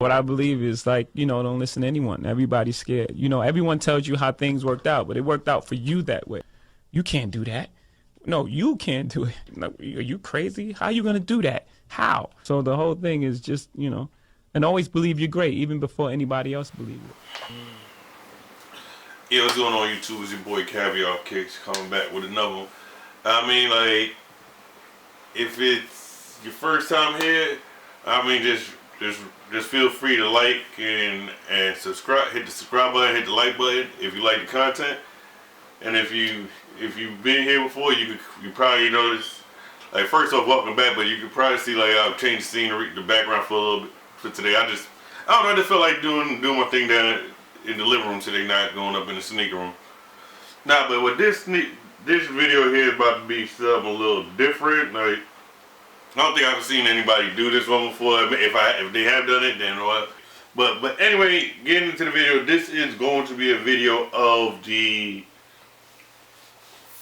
What I believe is like, don't listen to anyone. Everybody's scared. Everyone tells you how things worked out, but it worked out for you that way. You can't do that. No, you can't do it. No, are you crazy? How are you going to do that? How? So the whole thing is just, and always believe you're great, even before anybody else believes it. Yeah, what's going on YouTube? It's your boy Kavi-R Kicks coming back with another one. I mean, like, if it's your first time here, I mean, just feel free to like and subscribe. Hit the subscribe button, hit the like button if you like the content. And if you've been here before, you probably notice. Like, first off, welcome back. But you could probably see like I've changed the scenery, the background for a little bit for today. I don't know. I just felt like doing my thing down in the living room today, not going up in the sneaker room. Nah, but with this video here is about to be something a little different. Like, I don't think I've seen anybody do this one before. If they have done it, then what? But anyway, getting into the video, this is going to be a video of the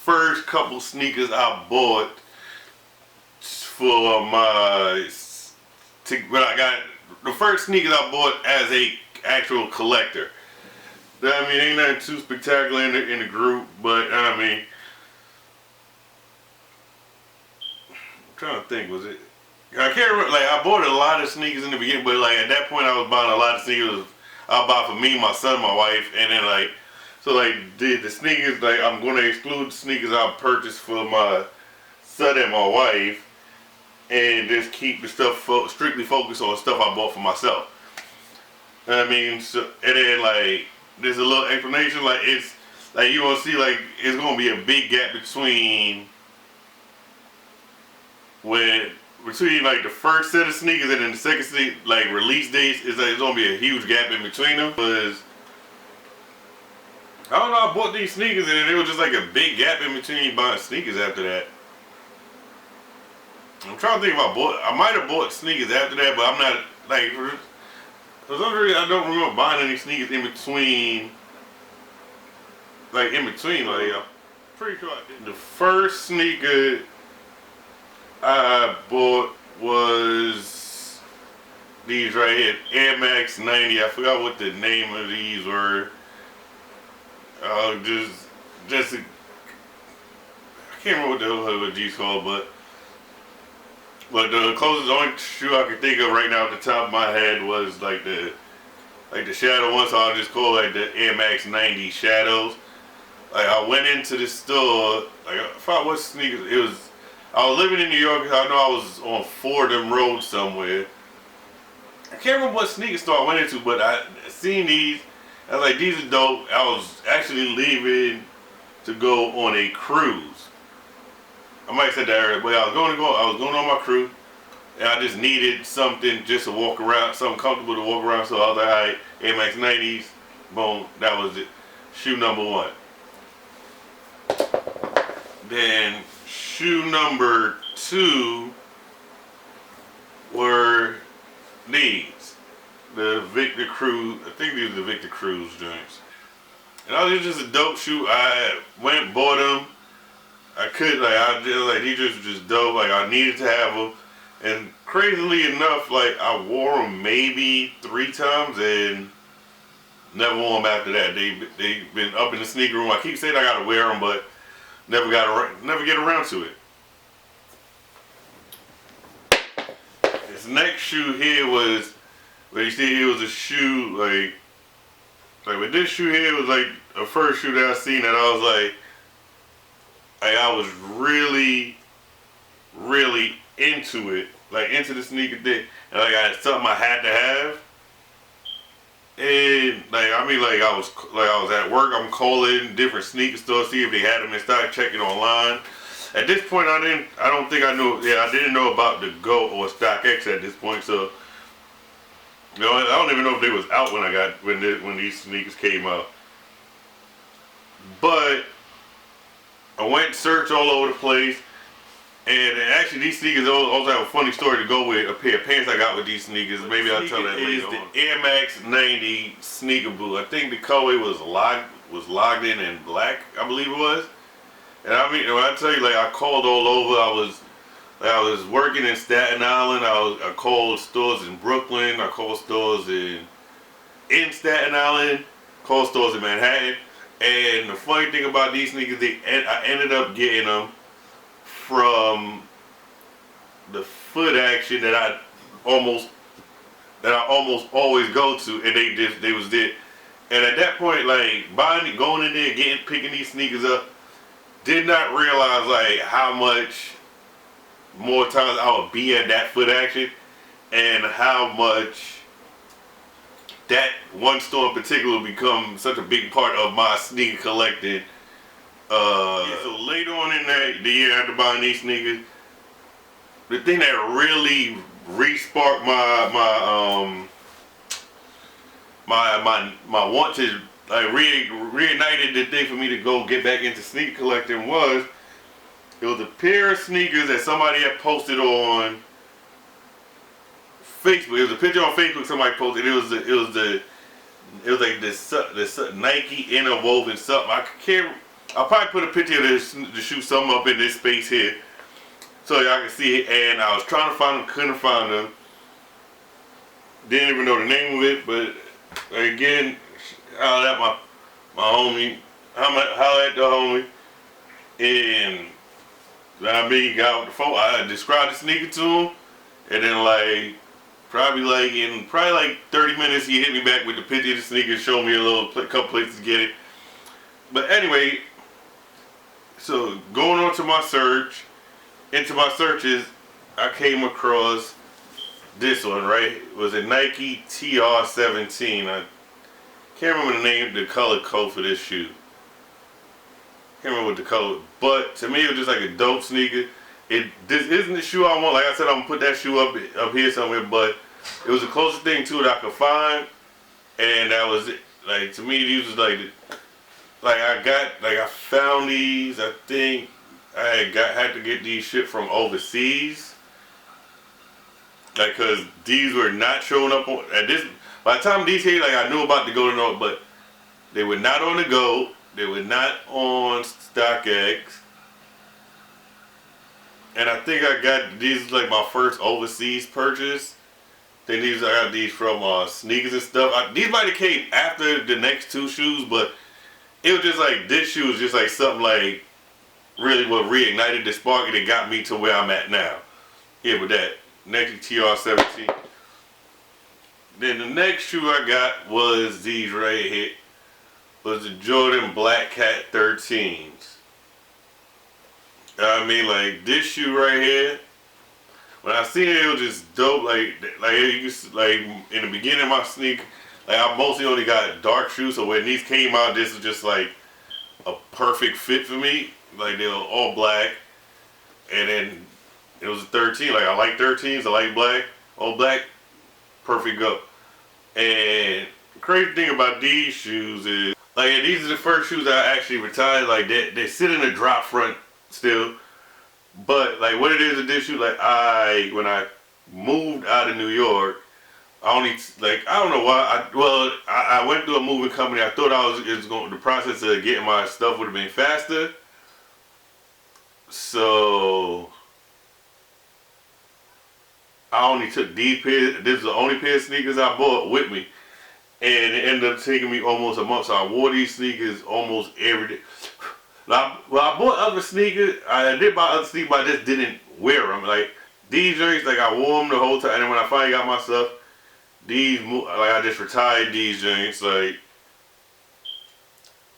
first couple sneakers I bought for when I got the first sneakers I bought as a actual collector. I mean, ain't nothing too spectacular in the group, but I mean, I'm trying to think, was it? I can't remember. Like, I bought a lot of sneakers in the beginning, but like at that point, I was buying a lot of sneakers. I bought for me, my son, my wife, and then like, so like the sneakers. Like, I'm going to exclude the sneakers I purchased for my son and my wife, and just keep the stuff strictly focused on stuff I bought for myself. I mean, so, and then like there's a little explanation. Like, it's like you gonna see like it's gonna be a big gap between like the first set of sneakers and then the second set, like release dates, is like it's gonna be a huge gap in between them. Because I don't know, I bought these sneakers and there was just like a big gap in between buying sneakers after that. I'm trying to think if I might have bought sneakers after that, but I'm not like for some reason I don't remember buying any sneakers in between. Like in between, like I'm pretty sure I did. The first sneaker I bought was these right here, Air Max 90. I forgot what the name of these were. Just I can't remember what the hell what these called, but the closest only shoe I could think of right now at the top of my head was like the Shadow one, so I'll just call it like the Air Max 90 Shadows. Like, I went into the store, like I forgot what sneakers it was. I was living in New York. I know I was on Fordham Road somewhere. I can't remember what sneaker store I went into, but I seen these. I was like, these are dope. I was actually leaving to go on a cruise. I might have said that earlier, but I was going on my cruise, and I just needed something just to walk around, something comfortable to walk around. So I was like, all right, Air Max 90s, boom, that was it. Shoe number one. Then shoe number two were these, the Victor Cruz. I think these are the Victor Cruz joints. And these just a dope shoe. I went and bought them. These just were just dope. Like, I needed to have them. And crazily enough, like, I wore them maybe 3 times and never wore them after that. They've been up in the sneaker room. I keep saying I gotta wear them, but never get around to it. This next shoe here was, where you see here was a shoe like with this shoe here was like the first shoe that I seen that I was like I was really into it, like into the sneaker thing, and like I had something I had to have. And like I mean, like I was at work. I'm calling different sneaker stores, see if they had them in stock, checking online. At this point, I didn't know about the Go or StockX at this point. So, I don't even know if they was out when these sneakers came out. But I went and searched all over the place. And actually, these sneakers also have a funny story to go with a pair of pants I got with these sneakers. Maybe I'll tell that later on. The Air Max 90 sneaker boot. I think the colorway was logged in black, I believe it was. And I mean, when I tell you, like, I called all over. Like I was working in Staten Island. I called stores in Brooklyn. I called stores in Staten Island. Called stores in Manhattan. And the funny thing about these sneakers, I ended up getting them from the Foot Action almost that I almost always go to, and they was there. And at that point, like going in there, picking these sneakers up, did not realize like how much more times I would be at that Foot Action, and how much that one store in particular would become such a big part of my sneaker collecting. So later on in the year after buying these sneakers, the thing that really re-sparked my want to like reignited the thing for me to go get back into sneaker collecting it was a pair of sneakers that somebody had posted on Facebook. It was a picture on Facebook somebody posted. It was like this Nike interwoven something. I'll probably put a picture of the shoe something up in this space here so y'all can see it. And I was trying to find them, couldn't find them. Didn't even know the name of it, but again, holla at my homie, holla at the homie, and got with the phone. I described the sneaker to him, and then probably like 30 minutes, he hit me back with the picture of the sneaker, showed me couple places to get it. But anyway, so going on to my searches, I came across this one, right? It was a Nike TR17. I can't remember the color code for this shoe. Can't remember what the color, but to me it was just like a dope sneaker. This isn't the shoe I want. Like I said, I'm gonna put that shoe up here somewhere, but it was the closest thing to it I could find, and that was it. Like to me, these was I found these. I think I had to get these shit from overseas. Like, cause these were not showing up at this. By the time these hit, like I knew about the Go to North, but they were not on the Go. They were not on StockX. And I think I got these like my first overseas purchase. Then I got these from Sneakers and stuff. These might have came after the next two shoes, but it was just like this shoe was just like something like really what reignited the spark and it got me to where I'm at now. Yeah, with that Nike TR17. Then the next shoe I got was these right here. Was the Jordan Black Cat 13s. I mean, like this shoe right here. When I seen it, it was just dope. Like in the beginning of my sneaker, like I mostly only got dark shoes. So when these came out, this was just like a perfect fit for me. Like they were all black, and then it was a 13. Like I like 13s. I like black, all black, perfect go. And the crazy thing about these shoes is, like, these are the first shoes I actually retired. Like they sit in a drop front still, but like what it is with this shoe, like when I moved out of New York, I don't know why. I went through a moving company. I thought the process of getting my stuff would have been faster. So I only took these pairs. This is the only pair of sneakers I bought with me. And it ended up taking me almost a month. So I wore these sneakers almost every day. I bought other sneakers. I did buy other sneakers, but I just didn't wear them. Like these joints, like I wore them the whole time. And then when I finally got my stuff, I just retired these joints. Like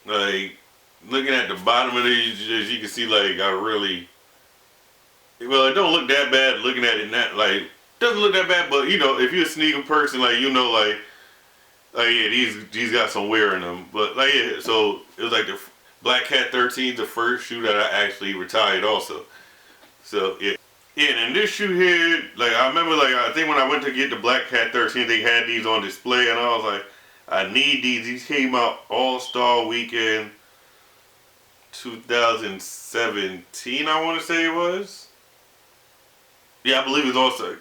looking at the bottom of these, you can see like it don't look that bad looking at it now. Like doesn't look that bad, but you know, if you're a sneaker person, like you know, like yeah, these got some wear in them. But like yeah, so it was like the Black Cat 13, the first shoe that I actually retired also. So yeah. Yeah, and this shoe here, like I remember I think when I went to get the Black Cat 13, they had these on display and I was like, I need these. These came out All-Star Weekend 2017, I want to say it was. Yeah, I believe it was also.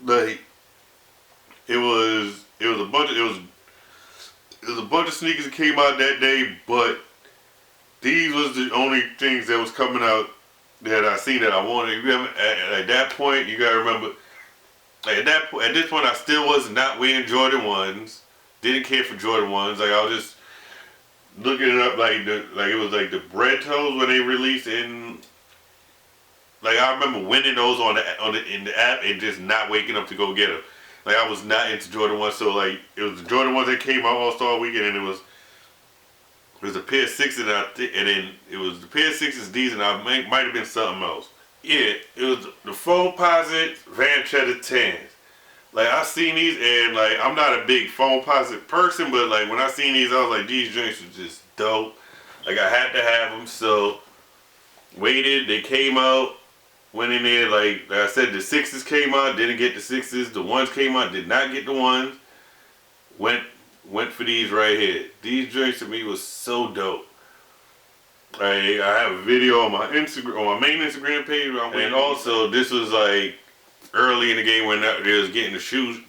Like it was a bunch of sneakers that came out that day, but these was the only things that was coming out that I seen that I wanted. You remember, at that point, you gotta remember. Like at this point, I still was not wearing Jordan 1s. Didn't care for Jordan 1s. Like I was just looking it up. Like it was like the bread toes when they released in. Like I remember winning those in the app and just not waking up to go get them. Like I was not into Jordan 1s, so like it was the Jordan 1s that came out All Star Weekend, and it was a pair of sixes, and then it was the pair of sixes, these, and might have been something else. Yeah, it was the Foam Posit Van Cheddar 10s. Like I seen these, and like I'm not a big Foam Posit person, but like when I seen these, I was like, these drinks were just dope. Like I had to have them, so waited. They came out, went in there. Like I said, the sixes came out, didn't get the sixes. The ones came out, did not get the ones. Went for these right here. These drinks to me was so dope. I have a video on my Instagram, on my main Instagram page, and also this was like early in the game when they was getting the shoes.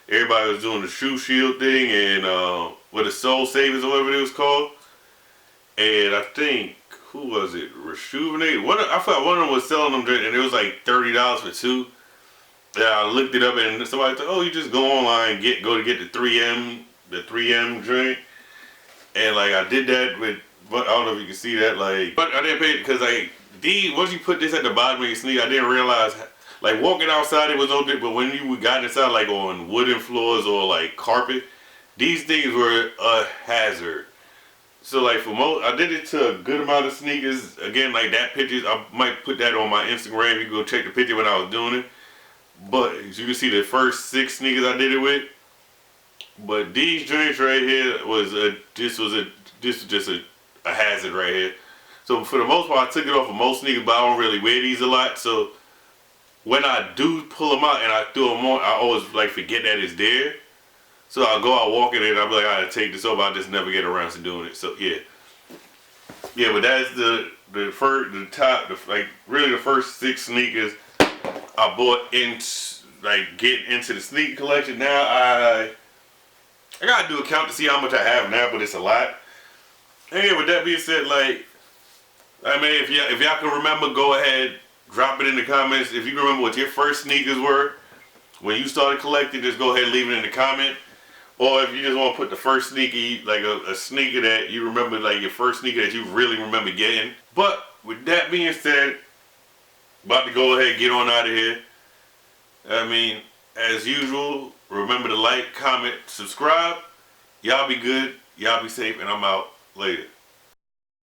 Everybody was doing the shoe shield thing and with the Soul Savers or whatever it was called. And I think who was it? Rejuvenate. I thought one of them was selling them drinks, and it was like $30 for two. Yeah, I looked it up and somebody said, "Oh, you just go online and get the 3M drink." And like I did that with. But I don't know if you can see that, like, but I didn't pay it because like once you put this at the bottom of your sneaker, I didn't realize like walking outside it was no good, but when you got inside like on wooden floors or like carpet, these things were a hazard. So like for most, I did it to a good amount of sneakers. Again, like that pictures, I might put that on my Instagram. You can go check the picture when I was doing it. But as you can see, the first 6 sneakers I did it with. But these drinks right here was this was just a hazard right here. So for the most part, I took it off of most sneakers, but I don't really wear these a lot. So when I do pull them out and I throw them on, I always like forget that it's there. So I'll go out walking and I'll be like, I gotta take this off. I just never get around to doing it. So yeah, but that's the first 6 sneakers I bought get into the sneaker collection. Now I gotta do a count to see how much I have now, but it's a lot. Hey, with that being said, like, I mean, if y'all can remember, go ahead, drop it in the comments. If you can remember what your first sneakers were when you started collecting, just go ahead and leave it in the comment. Or if you just want to put the first sneaker, like a sneaker that you remember, like your first sneaker that you really remember getting. But with that being said, about to go ahead and get on out of here. I mean, as usual, remember to like, comment, subscribe. Y'all be good, y'all be safe, and I'm out. Later.